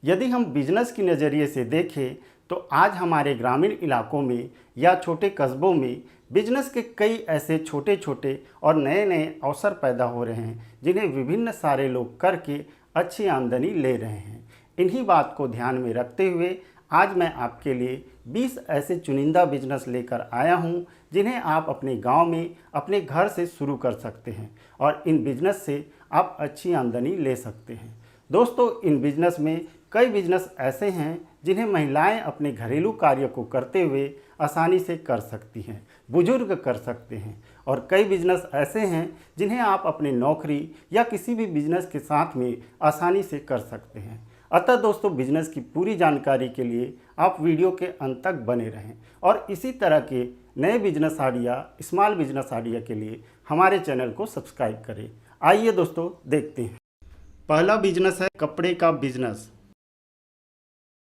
यदि हम बिजनेस की नज़रिए से देखें तो आज हमारे ग्रामीण इलाकों में या छोटे कस्बों में बिजनेस के कई ऐसे छोटे छोटे और नए नए अवसर पैदा हो रहे हैं जिन्हें विभिन्न सारे लोग करके अच्छी आमदनी ले रहे हैं। इन्हीं बात को ध्यान में रखते हुए आज मैं आपके लिए 20 ऐसे चुनिंदा बिजनेस लेकर आया हूं जिन्हें आप अपने गांव में अपने घर से शुरू कर सकते हैं और इन बिजनेस से आप अच्छी आमदनी ले सकते हैं। दोस्तों, इन बिजनेस में कई बिजनेस ऐसे हैं जिन्हें महिलाएं अपने घरेलू कार्य को करते हुए आसानी से कर सकती हैं, बुजुर्ग कर सकते हैं, और कई बिजनेस ऐसे हैं जिन्हें आप अपने नौकरी या किसी भी बिजनेस के साथ में आसानी से कर सकते हैं। अतः दोस्तों, बिजनेस की पूरी जानकारी के लिए आप वीडियो के अंत तक बने रहें और इसी तरह के नए business idea, small business idea के लिए हमारे चैनल को सब्सक्राइब करें। आइए दोस्तों, देखते हैं। पहला बिजनेस है कपड़े का बिजनेस।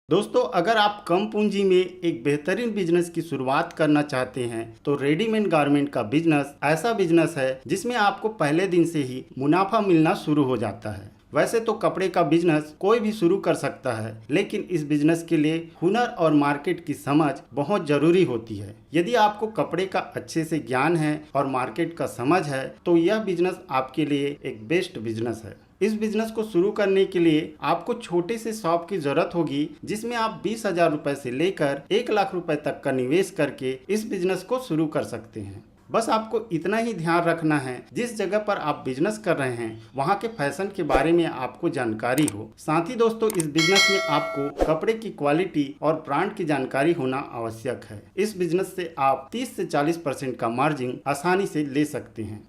दोस्तों, अगर आप कम पूंजी में एक बेहतरीन बिजनेस की शुरुआत करना चाहते हैं तो रेडीमेड गारमेंट का बिजनेस ऐसा बिजनेस है जिसमें आपको पहले दिन से ही मुनाफा मिलना शुरू हो जाता है। वैसे तो कपड़े का बिजनेस कोई भी शुरू कर सकता है, लेकिन इस बिजनेस के लिए हुनर और मार्केट की समझ बहुत जरूरी होती है। यदि आपको कपड़े का अच्छे से ज्ञान है और मार्केट का समझ है तो यह बिजनेस आपके लिए एक बेस्ट बिजनेस है। इस बिजनेस को शुरू करने के लिए आपको छोटे से शॉप की जरूरत होगी जिसमें आप 20,000 रुपए से लेकर 1 लाख रुपए तक का निवेश करके इस बिजनेस को शुरू कर सकते हैं। बस आपको इतना ही ध्यान रखना है, जिस जगह पर आप बिजनेस कर रहे हैं वहाँ के फैशन के बारे में आपको जानकारी हो। साथ ही दोस्तों, इस बिजनेस में आपको कपड़े की क्वालिटी और ब्रांड की जानकारी होना आवश्यक है। इस बिजनेस से आप 30 से 40% का मार्जिन आसानी से ले सकते हैं।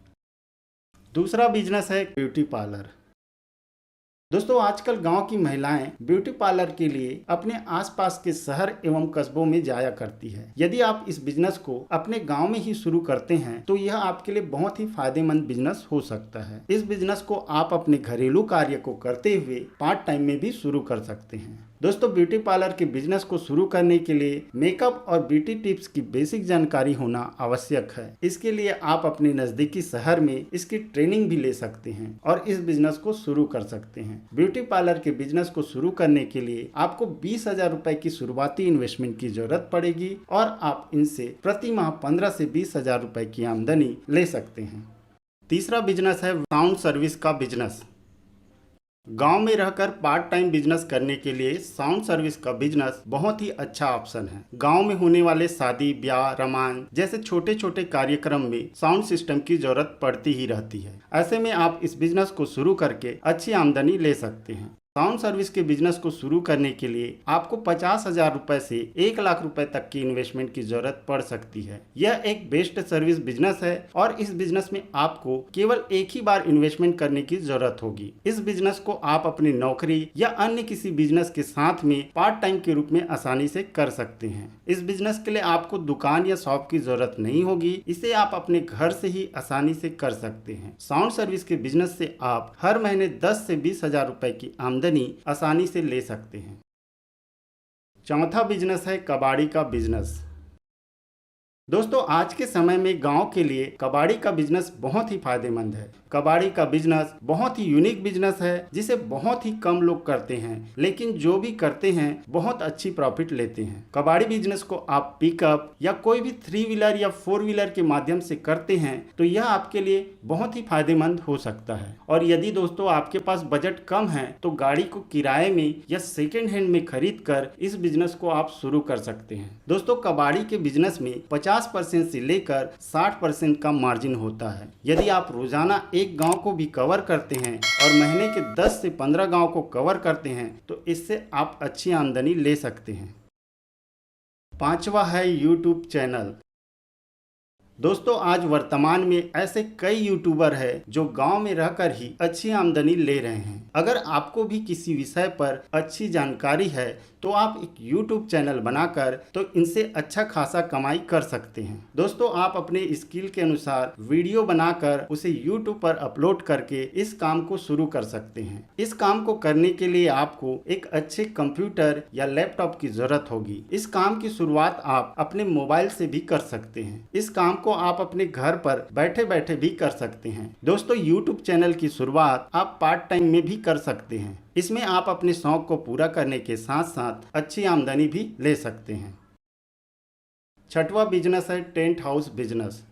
दूसरा बिजनेस है ब्यूटी पार्लर। दोस्तों, आजकल गांव की महिलाएं ब्यूटी पार्लर के लिए अपने आसपास के शहर एवं कस्बों में जाया करती है। यदि आप इस बिजनेस को अपने गांव में ही शुरू करते हैं तो यह आपके लिए बहुत ही फायदेमंद बिजनेस हो सकता है। इस बिजनेस को आप अपने घरेलू कार्य को करते हुए पार्ट टाइम में भी शुरू कर सकते हैं। दोस्तों, ब्यूटी पार्लर के बिजनेस को शुरू करने के लिए मेकअप और ब्यूटी टिप्स की बेसिक जानकारी होना आवश्यक है। इसके लिए आप अपने नजदीकी शहर में इसकी ट्रेनिंग भी ले सकते हैं और इस बिजनेस को शुरू कर सकते हैं। ब्यूटी पार्लर के बिजनेस को शुरू करने के लिए आपको 20,000 रुपए की शुरुआती इन्वेस्टमेंट की जरूरत पड़ेगी और आप इनसे प्रति माह 15 से 20,000 रुपए की आमदनी ले सकते हैं। तीसरा बिजनेस है साउंड सर्विस का बिजनेस। गांव में रहकर पार्ट टाइम बिजनेस करने के लिए साउंड सर्विस का बिजनेस बहुत ही अच्छा ऑप्शन है। गांव में होने वाले शादी, ब्याह, रामायण जैसे छोटे छोटे कार्यक्रम में साउंड सिस्टम की जरूरत पड़ती ही रहती है। ऐसे में आप इस बिजनेस को शुरू करके अच्छी आमदनी ले सकते हैं। साउंड सर्विस के बिजनेस को शुरू करने के लिए आपको 50,000 रुपए से 1 लाख रुपए तक की इन्वेस्टमेंट की जरूरत पड़ सकती है। यह एक बेस्ट सर्विस बिजनेस है और इस बिजनेस में आपको केवल एक ही बार इन्वेस्टमेंट करने की जरूरत होगी। इस बिजनेस को आप अपनी नौकरी या अन्य किसी बिजनेस के साथ में पार्ट टाइम के रूप में आसानी से कर सकते हैं। इस बिजनेस के लिए आपको दुकान या शॉप की जरूरत नहीं होगी, इसे आप अपने घर से ही आसानी से कर सकते हैं। साउंड सर्विस के बिजनेस से आप हर महीने 10 से 20,000 रुपए की आमदनी आसानी से ले सकते हैं। चौथा बिजनेस है कबाड़ी का बिजनेस। दोस्तों, आज के समय में गांव के लिए कबाड़ी का बिजनेस बहुत ही फायदेमंद है। कबाड़ी का बिजनेस बहुत ही यूनिक बिजनेस है जिसे बहुत ही कम लोग करते हैं, लेकिन जो भी करते हैं बहुत अच्छी प्रॉफिट लेते हैं। कबाड़ी बिजनेस को आप पिकअप या कोई भी 3 व्हीलर या 4 व्हीलर के माध्यम से करते हैं तो यह आपके लिए बहुत ही फायदेमंद हो सकता है। और यदि दोस्तों आपके पास बजट कम है तो गाड़ी को किराए में या सेकेंड हैंड में खरीद कर इस बिजनेस को आप शुरू कर सकते हैं। दोस्तों, कबाड़ी के बिजनेस में 50% से लेकर 60% का मार्जिन होता है। यदि आप रोजाना एक गांव को भी कवर करते हैं और महीने के 10 से 15 गांव को कवर करते हैं तो इससे आप अच्छी आमदनी ले सकते हैं। पांचवा है यूट्यूब चैनल। दोस्तों, आज वर्तमान में ऐसे कई यूट्यूबर हैं जो गांव में रहकर ही अच्छी आमदनी ले रहे हैं। अगर आपको भी किसी विषय पर अच्छी जानकारी है तो आप एक यूट्यूब चैनल बनाकर तो इनसे अच्छा खासा कमाई कर सकते हैं। दोस्तों, आप अपने स्किल के अनुसार वीडियो बनाकर उसे यूट्यूब पर अपलोड करके इस काम को शुरू कर सकते हैं। इस काम को करने के लिए आपको एक अच्छे कंप्यूटर या लैपटॉप की जरूरत होगी। इस काम की शुरुआत आप अपने मोबाइल से भी कर सकते हैं। इस काम को आप अपने घर पर बैठे बैठे भी कर सकते हैं। दोस्तों, YouTube चैनल की शुरुआत आप पार्ट टाइम में भी कर सकते हैं। इसमें आप अपने शौक को पूरा करने के साथ साथ अच्छी आमदनी भी ले सकते हैं। छठवां बिजनेस है टेंट हाउस बिजनेस।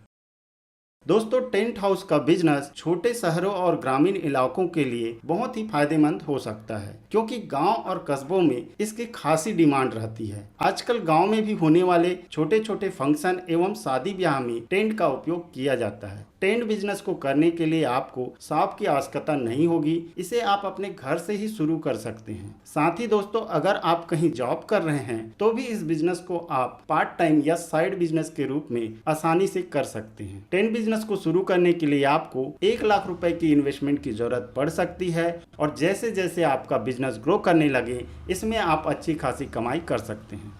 दोस्तों, टेंट हाउस का बिजनेस छोटे शहरों और ग्रामीण इलाकों के लिए बहुत ही फायदेमंद हो सकता है, क्योंकि गांव और कस्बों में इसकी खासी डिमांड रहती है। आजकल गांव में भी होने वाले छोटे छोटे फंक्शन एवं शादी ब्याह में टेंट का उपयोग किया जाता है। टेंट बिजनेस को करने के लिए आपको शॉप की आवश्यकता नहीं होगी, इसे आप अपने घर से ही शुरू कर सकते हैं। साथ ही दोस्तों, अगर आप कहीं जॉब कर रहे हैं तो भी इस बिजनेस को आप पार्ट टाइम या साइड बिजनेस के रूप में आसानी से कर सकते हैं। टेंट बिजनेस को शुरू करने के लिए आपको 1 लाख रुपए की इन्वेस्टमेंट की जरूरत पड़ सकती है, और जैसे जैसे आपका बिजनेस ग्रो करने लगे इसमें आप अच्छी खासी कमाई कर सकते हैं।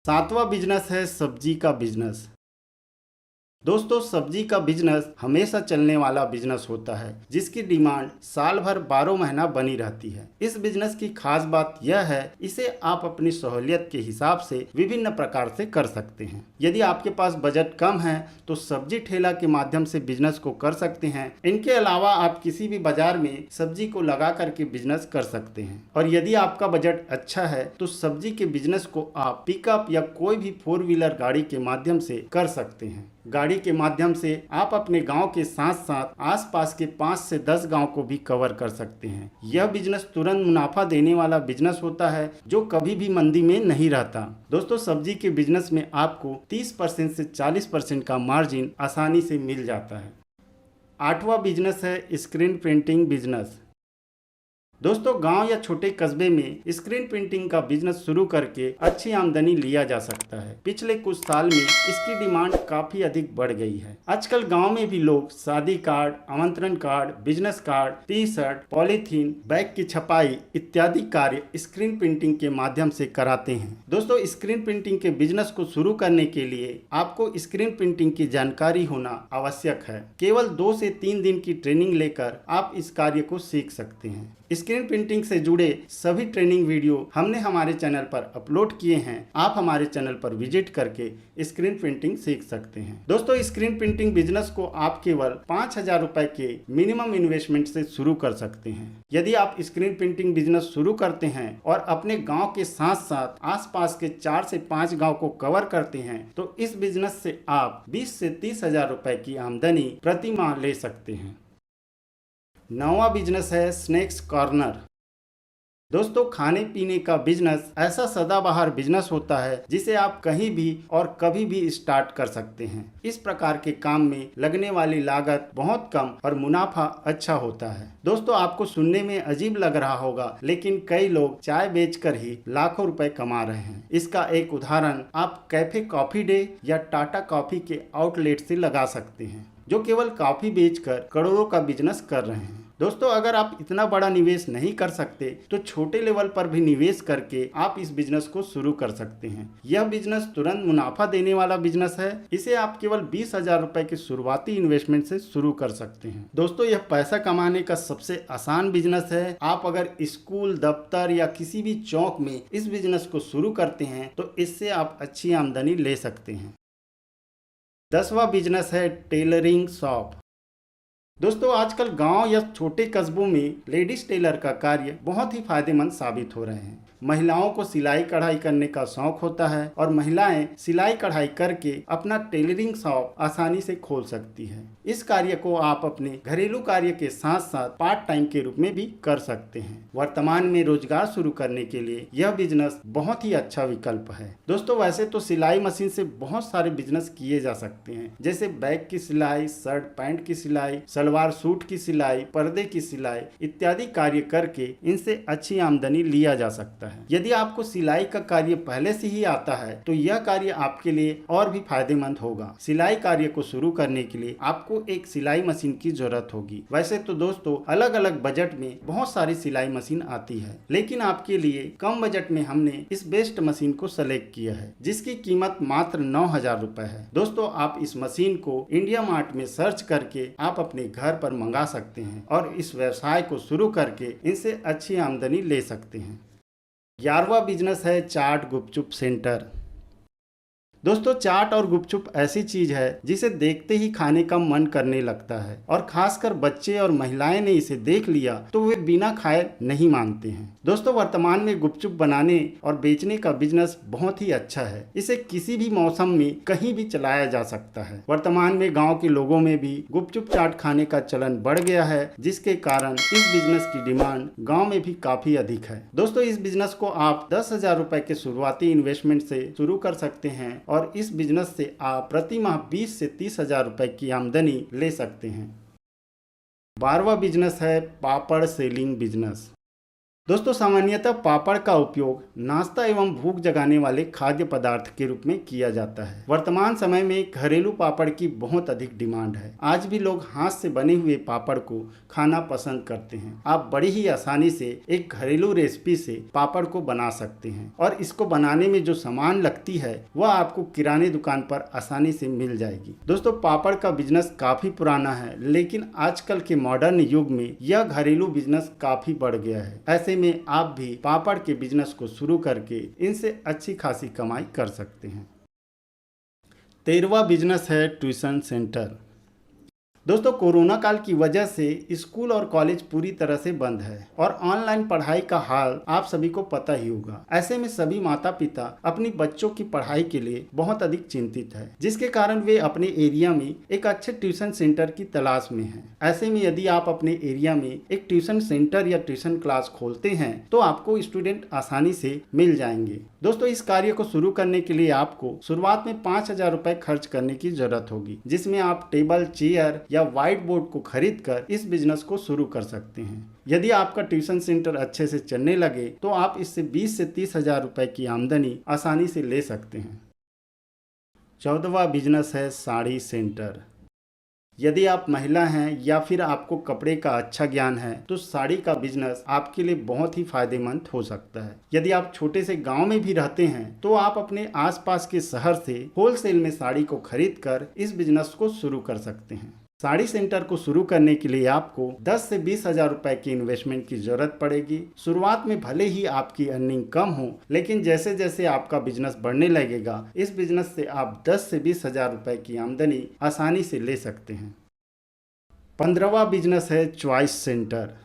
सातवां बिजनेस है सब्जी का बिजनेस। दोस्तों, सब्जी का बिजनेस हमेशा चलने वाला बिजनेस होता है, जिसकी डिमांड साल भर 12 महीना बनी रहती है। इस बिजनेस की खास बात यह है, इसे आप अपनी सहूलियत के हिसाब से विभिन्न प्रकार से कर सकते हैं। यदि आपके पास बजट कम है तो सब्जी ठेला के माध्यम से बिजनेस को कर सकते हैं। इनके अलावा आप किसी भी बाजार में सब्जी को लगा करके बिजनेस कर सकते हैं। और यदि आपका बजट अच्छा है तो सब्जी के बिजनेस को आप पिकअप या कोई भी 4 व्हीलर गाड़ी के माध्यम से कर सकते हैं। गाड़ी के माध्यम से आप अपने गांव के साथ साथ आसपास के 5 से 10 गांव को भी कवर कर सकते हैं। यह बिजनेस तुरंत मुनाफा देने वाला बिजनेस होता है, जो कभी भी मंदी में नहीं रहता। दोस्तों, सब्जी के बिजनेस में आपको 30% से 40% का मार्जिन आसानी से मिल जाता है। आठवां बिजनेस है स्क्रीन प्रिंटिंग बिजनेस। दोस्तों, गांव या छोटे कस्बे में स्क्रीन प्रिंटिंग का बिजनेस शुरू करके अच्छी आमदनी लिया जा सकता है। पिछले कुछ साल में इसकी डिमांड काफी अधिक बढ़ गई है। आजकल गांव में भी लोग शादी कार्ड, आमंत्रण card, business card, T shirt, polythene, bag की छपाई इत्यादि कार्य स्क्रीन प्रिंटिंग के माध्यम से कराते हैं। दोस्तों, स्क्रीन प्रिंटिंग के बिजनेस को शुरू करने के लिए आपको स्क्रीन प्रिंटिंग की जानकारी होना आवश्यक है। केवल 2 से 3 दिन की ट्रेनिंग लेकर आप इस कार्य को सीख सकते हैं। स्क्रीन प्रिंटिंग से जुड़े सभी ट्रेनिंग वीडियो हमने हमारे चैनल पर अपलोड किए हैं। आप हमारे चैनल पर विजिट करके स्क्रीन प्रिंटिंग सीख सकते हैं। दोस्तों, स्क्रीन प्रिंटिंग बिजनेस को आप केवल 5,000 रुपए के मिनिमम इन्वेस्टमेंट से शुरू कर सकते हैं। यदि आप स्क्रीन प्रिंटिंग बिजनेस शुरू करते हैं और अपने गांव के साथ साथ आसपास के 4 से 5 गांव को कवर करते हैं तो इस बिजनेस से आप 20 से 30,000 रुपए की आमदनी प्रति माह ले सकते हैं। 9वां बिजनेस है स्नैक्स कॉर्नर। दोस्तों, खाने पीने का बिजनेस ऐसा सदाबहार बिजनेस होता है जिसे आप कहीं भी और कभी भी स्टार्ट कर सकते हैं। इस प्रकार के काम में लगने वाली लागत बहुत कम और मुनाफा अच्छा होता है। दोस्तों, आपको सुनने में अजीब लग रहा होगा, लेकिन कई लोग चाय बेचकर ही लाखों रुपए कमा रहे हैं। इसका एक उदाहरण आप कैफे कॉफी डे या टाटा कॉफी के आउटलेट से लगा सकते हैं, जो केवल कॉफी बेचकर करोड़ों का बिजनेस कर रहे हैं। दोस्तों, अगर आप इतना बड़ा निवेश नहीं कर सकते तो छोटे लेवल पर भी निवेश करके आप इस बिजनेस को शुरू कर सकते हैं। यह बिजनेस तुरंत मुनाफा देने वाला बिजनेस है। इसे आप केवल 20,000 रुपए के शुरुआती इन्वेस्टमेंट से शुरू कर सकते हैं। दोस्तों, यह पैसा कमाने का सबसे आसान बिजनेस है। आप अगर स्कूल, दफ्तर या किसी भी चौक में इस बिजनेस को शुरू करते हैं तो इससे आप अच्छी आमदनी ले सकते हैं। 10वां बिजनेस है टेलरिंग शॉप। दोस्तों, आजकल गांव या छोटे कस्बों में लेडीज टेलर का कार्य बहुत ही फायदेमंद साबित हो रहे हैं। महिलाओं को सिलाई कढ़ाई करने का शौक होता है और महिलाएं सिलाई कढ़ाई करके अपना टेलरिंग शॉप आसानी से खोल सकती है। इस कार्य को आप अपने घरेलू कार्य के साथ साथ पार्ट टाइम के रूप में भी कर सकते हैं। वर्तमान में रोजगार शुरू करने के लिए यह बिजनेस बहुत ही अच्छा विकल्प है। दोस्तों, वैसे तो सिलाई मशीन से बहुत सारे बिजनेस किए जा सकते हैं, जैसे बैग की सिलाई, शर्ट पैंट की सिलाई, सलवार सूट की सिलाई, पर्दे की सिलाई इत्यादि कार्य करके इनसे अच्छी आमदनी लिया जा सकता है। यदि आपको सिलाई का कार्य पहले से ही आता है तो यह कार्य आपके लिए और भी फायदेमंद होगा। सिलाई कार्य को शुरू करने के लिए आपको एक सिलाई मशीन की जरूरत होगी। वैसे तो दोस्तों, अलग अलग बजट में बहुत सारी सिलाई मशीन आती है, लेकिन आपके लिए कम बजट में हमने इस बेस्ट मशीन को सेलेक्ट किया है, जिसकी कीमत मात्र 9,000 रुपए है। दोस्तों, आप इस मशीन को इंडिया मार्ट में सर्च करके आप अपने घर पर मंगा सकते हैं और इस व्यवसाय को शुरू करके इनसे अच्छी आमदनी ले सकते हैं। 11वां बिजनेस है चाट गुपचुप सेंटर। दोस्तों चाट और गुपचुप ऐसी चीज है जिसे देखते ही खाने का मन करने लगता है और खासकर बच्चे और महिलाएं ने इसे देख लिया तो वे बिना खाए नहीं मानते हैं। दोस्तों वर्तमान में गुपचुप बनाने और बेचने का बिजनेस बहुत ही अच्छा है। इसे किसी भी मौसम में कहीं भी चलाया जा सकता है। वर्तमान में गाँव के लोगों में भी गुपचुप चाट खाने का चलन बढ़ गया है, जिसके कारण इस बिजनेस की डिमांड गाँव में भी काफी अधिक है। दोस्तों इस बिजनेस को आप 10,000 रुपए के शुरुआती इन्वेस्टमेंट से शुरू कर सकते हैं और इस बिजनेस से आप प्रति माह 20 से 30,000 रुपए की आमदनी ले सकते हैं। 12वां बिजनेस है पापड़ सेलिंग बिजनेस। दोस्तों सामान्यतः पापड़ का उपयोग नाश्ता एवं भूख जगाने वाले खाद्य पदार्थ के रूप में किया जाता है। वर्तमान समय में घरेलू पापड़ की बहुत अधिक डिमांड है। आज भी लोग हाथ से बने हुए पापड़ को खाना पसंद करते हैं। आप बड़ी ही आसानी से एक घरेलू रेसिपी से पापड़ को बना सकते हैं और इसको बनाने में जो सामान लगती है वह आपको किराने दुकान पर आसानी से मिल जाएगी। दोस्तों पापड़ का बिजनेस काफी पुराना है, लेकिन आजकल के मॉडर्न युग में यह घरेलू बिजनेस काफी बढ़ गया है। ऐसे में आप भी पापड़ के बिजनेस को शुरू करके इनसे अच्छी खासी कमाई कर सकते हैं। 13वां बिजनेस है ट्यूशन सेंटर। दोस्तों कोरोना काल की वजह से स्कूल और कॉलेज पूरी तरह से बंद है और ऑनलाइन पढ़ाई का हाल आप सभी को पता ही होगा। ऐसे में सभी माता पिता अपनी बच्चों की पढ़ाई के लिए बहुत अधिक चिंतित है, जिसके कारण वे अपने एरिया में एक अच्छे ट्यूशन सेंटर की तलाश में हैं। ऐसे में यदि आप अपने एरिया में एक ट्यूशन सेंटर या ट्यूशन क्लास खोलते हैं तो आपको स्टूडेंट आसानी से मिल जाएंगे। दोस्तों इस कार्य को शुरू करने के लिए आपको शुरुआत में 5,000 रुपए खर्च करने की जरूरत होगी, जिसमें आप टेबल, चेयर या व्हाइट बोर्ड को खरीद कर इस बिजनेस को शुरू कर सकते हैं। यदि आपका ट्यूशन सेंटर अच्छे से चलने लगे तो आप इससे 20 से 30,000 रुपए की आमदनी आसानी से ले सकते हैं। 14वां बिजनेस है साड़ी सेंटर। यदि आप महिला हैं या फिर आपको कपड़े का अच्छा ज्ञान है तो साड़ी का बिजनेस आपके लिए बहुत ही फायदेमंद हो सकता है। यदि आप छोटे से गांव में भी रहते हैं तो आप अपने आसपास के शहर से होलसेल में साड़ी को खरीद कर इस बिजनेस को शुरू कर सकते हैं। साड़ी सेंटर को शुरू करने के लिए आपको 10 से 20,000 रुपए की इन्वेस्टमेंट की जरूरत पड़ेगी। शुरुआत में भले ही आपकी अर्निंग कम हो, लेकिन जैसे जैसे आपका बिजनेस बढ़ने लगेगा इस बिजनेस से आप 10 से 20,000 रुपए की आमदनी आसानी से ले सकते हैं। 15वां बिजनेस है चॉइस सेंटर।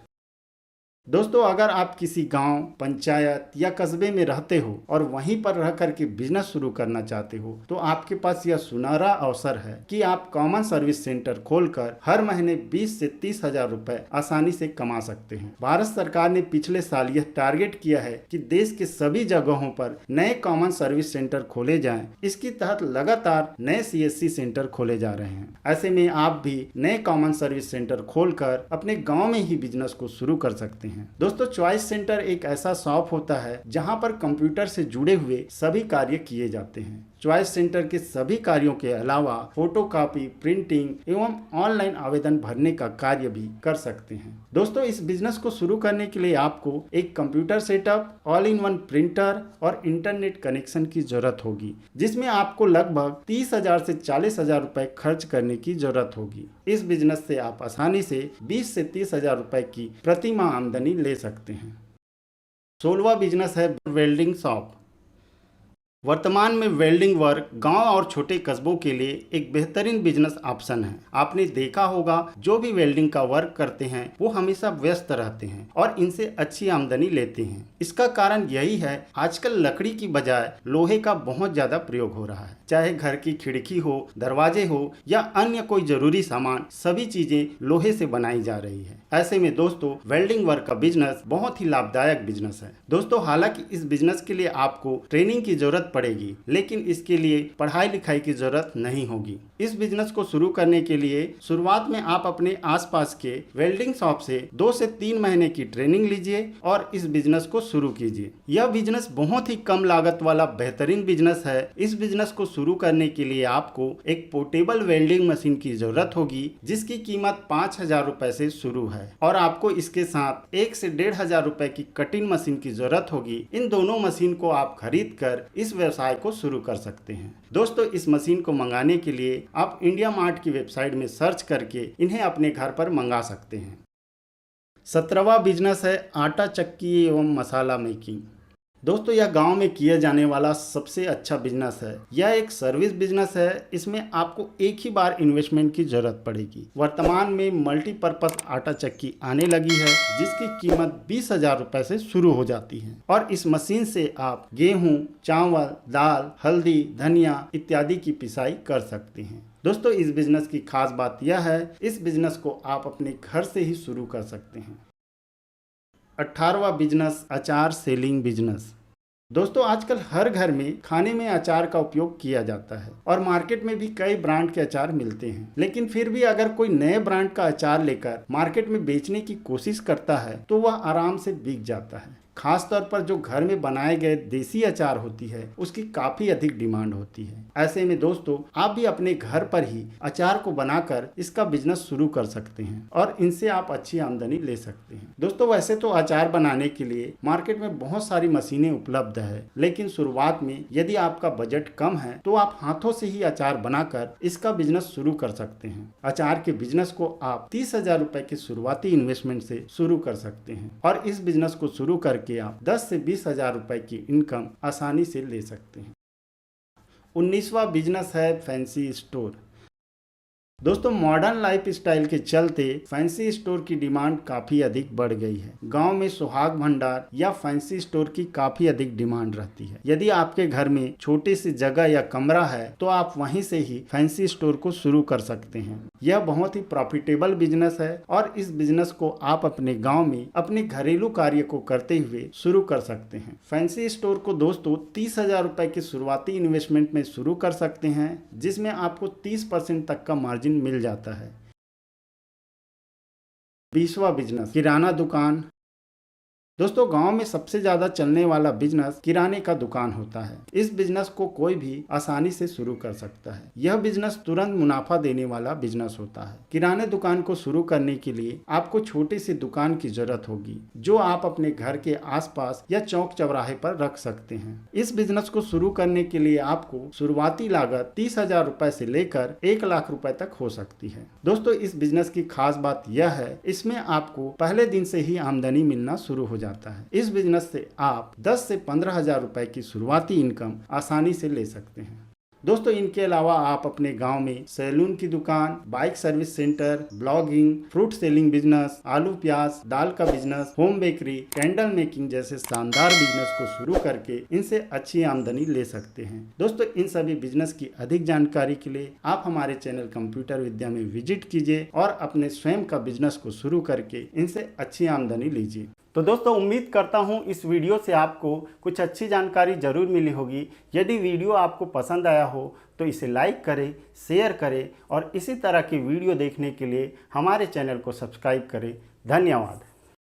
दोस्तों अगर आप किसी गांव, पंचायत या कस्बे में रहते हो और वहीं पर रह करके बिजनेस शुरू करना चाहते हो तो आपके पास यह सुनहरा अवसर है कि आप कॉमन सर्विस सेंटर खोलकर हर महीने 20 से 30,000 रुपए आसानी से कमा सकते हैं। भारत सरकार ने पिछले साल यह टारगेट किया है कि देश के सभी जगहों पर नए कॉमन सर्विस सेंटर खोले जाएं। इसके तहत लगातार नए CSC सेंटर खोले जा रहे हैं। ऐसे में आप भी नए कॉमन सर्विस सेंटर खोलकर अपने गाँव में ही बिजनेस को शुरू कर सकते हैं। दोस्तों चॉइस सेंटर एक ऐसा शॉप होता है जहां पर कंप्यूटर से जुड़े हुए सभी कार्य किए जाते हैं। चॉइस सेंटर के सभी कार्यों के अलावा फोटोकॉपी, प्रिंटिंग एवं ऑनलाइन आवेदन भरने का कार्य भी कर सकते हैं। दोस्तों इस बिजनेस को शुरू करने के लिए आपको एक computer setup, all in one printer और इंटरनेट कनेक्शन की जरूरत होगी, जिसमें आपको लगभग 30,000 से 40,000 रुपए खर्च करने की जरूरत होगी। इस बिजनेस से आप आसानी से 20 से 30,000 रुपए की प्रति माह आमदनी ले सकते हैं। 16वां बिजनेस है वेल्डिंग शॉप। वर्तमान में वेल्डिंग वर्क गांव और छोटे कस्बों के लिए एक बेहतरीन बिजनेस ऑप्शन है। आपने देखा होगा जो भी वेल्डिंग का वर्क करते हैं वो हमेशा व्यस्त रहते हैं और इनसे अच्छी आमदनी लेते हैं। इसका कारण यही है आजकल लकड़ी की बजाय लोहे का बहुत ज्यादा प्रयोग हो रहा है। चाहे घर की खिड़की हो, दरवाजे हो या अन्य कोई जरूरी सामान, सभी चीजें लोहे से बनाई जा रही है। ऐसे में दोस्तों वेल्डिंग वर्क का बिजनेस बहुत ही लाभदायक बिजनेस है। दोस्तों हालांकि इस बिजनेस के लिए आपको ट्रेनिंग की जरूरत पड़ेगी, लेकिन इसके लिए पढ़ाई लिखाई की जरूरत नहीं होगी। इस बिजनेस को शुरू करने के लिए शुरुआत में आप अपने आसपास के वेल्डिंग शॉप से 2 से 3 महीने की ट्रेनिंग लीजिए और इस बिजनेस को शुरू कीजिए। यह बिजनेस बहुत ही कम लागत वाला बेहतरीन बिजनेस है। इस बिजनेस को शुरू करने के लिए आपको एक पोर्टेबल वेल्डिंग मशीन की जरूरत होगी, जिसकी कीमत 5,000 रुपए से शुरू है और आपको इसके साथ 1 से 1,500 रुपए की कटिंग मशीन की जरूरत होगी। इन दोनों मशीन को आप खरीद कर इस व्यवसाय को शुरू कर सकते हैं। दोस्तों इस मशीन को मंगाने के लिए आप इंडिया मार्ट की वेबसाइट में सर्च करके इन्हें अपने घर पर मंगा सकते हैं। 17वां बिजनेस है आटा चक्की एवं मसाला मेकिंग। दोस्तों यह गांव में किया जाने वाला सबसे अच्छा बिजनेस है। यह एक सर्विस बिजनेस है। इसमें आपको एक ही बार इन्वेस्टमेंट की जरूरत पड़ेगी। वर्तमान में मल्टीपर्पज आटा चक्की आने लगी है जिसकी कीमत 20,000 रुपए से शुरू हो जाती है और इस मशीन से आप गेहूं, चावल, दाल, हल्दी, धनिया इत्यादि की पिसाई कर सकते हैं। दोस्तों इस बिजनेस की खास बात यह है, इस बिजनेस को आप अपने घर से ही शुरू कर सकते हैं। 18वां बिजनेस, अचार सेलिंग बिजनेस। दोस्तों आजकल हर घर में खाने में अचार का उपयोग किया जाता है और मार्केट में भी कई ब्रांड के अचार मिलते हैं, लेकिन फिर भी अगर कोई नए ब्रांड का अचार लेकर मार्केट में बेचने की कोशिश करता है तो वह आराम से बिक जाता है। खास तौर पर जो घर में बनाए गए देसी अचार होती है उसकी काफी अधिक डिमांड होती है। ऐसे में दोस्तों आप भी अपने घर पर ही अचार को बनाकर इसका बिजनेस शुरू कर सकते हैं और इनसे आप अच्छी आमदनी ले सकते हैं। दोस्तों वैसे तो अचार बनाने के लिए मार्केट में बहुत सारी मशीनें उपलब्ध है, लेकिन शुरुआत में यदि आपका बजट कम है तो आप हाथों से ही अचार बनाकर इसका बिजनेस शुरू कर सकते हैं। अचार के बिजनेस को आप 30,000 रुपए की शुरुआती इन्वेस्टमेंट से शुरू कर सकते हैं और इस बिजनेस को शुरू करके आप 10 से 20,000 रुपए की इनकम आसानी से ले सकते हैं। 19वां बिजनेस है फैंसी स्टोर। दोस्तों मॉडर्न लाइफ स्टाइल के चलते फैंसी स्टोर की डिमांड काफी अधिक बढ़ गई है। गांव में सुहाग भंडार या फैंसी स्टोर की काफी अधिक डिमांड रहती है। यदि आपके घर में छोटी सी जगह या कमरा है तो आप वहीं से ही फैंसी स्टोर को शुरू कर सकते हैं। यह बहुत ही प्रॉफिटेबल बिजनेस है और इस बिजनेस को आप अपने गाँव में अपने घरेलू कार्य को करते हुए शुरू कर सकते हैं। फैंसी स्टोर को दोस्तों 30,000 रुपए की शुरुआती इन्वेस्टमेंट में शुरू कर सकते हैं जिसमें आपको 30% तक का मार्जिन मिल जाता है। 20वां बिजनेस, किराना दुकान। दोस्तों गांव में सबसे ज्यादा चलने वाला बिजनेस किराने का दुकान होता है। इस बिजनेस को कोई भी आसानी से शुरू कर सकता है। यह बिजनेस तुरंत मुनाफा देने वाला बिजनेस होता है। किराने दुकान को शुरू करने के लिए आपको छोटी सी दुकान की जरूरत होगी जो आप अपने घर के आसपास या चौक चौराहे पर रख सकते हैं। इस बिजनेस को शुरू करने के लिए आपको शुरुआती लागत 30,000 रुपए से लेकर 1 लाख रुपए तक हो सकती है। दोस्तों इस बिजनेस की खास बात यह है, इसमें आपको पहले दिन से ही आमदनी मिलना शुरू हो जाता है। इस बिजनेस से आप 10 से 15,000 रुपए की शुरुआती इनकम आसानी से ले सकते हैं। दोस्तों इनके अलावा आप अपने गांव में सैलून की दुकान, bike service centre, blogging, fruit selling business, आलू प्याज, दाल का business, home bakery, candle making जैसे शानदार बिजनेस को शुरू करके इनसे अच्छी आमदनी ले सकते हैं। दोस्तों इन सभी बिजनेस की अधिक जानकारी के लिए आप हमारे चैनल कंप्यूटर विद्या में विजिट कीजिए और अपने स्वयं का बिजनेस को शुरू करके इनसे अच्छी आमदनी लीजिए। तो दोस्तों उम्मीद करता हूँ इस वीडियो से आपको कुछ अच्छी जानकारी जरूर मिली होगी। यदि वीडियो आपको पसंद आया हो तो इसे लाइक करें, शेयर करें और इसी तरह की वीडियो देखने के लिए हमारे चैनल को सब्सक्राइब करें। धन्यवाद।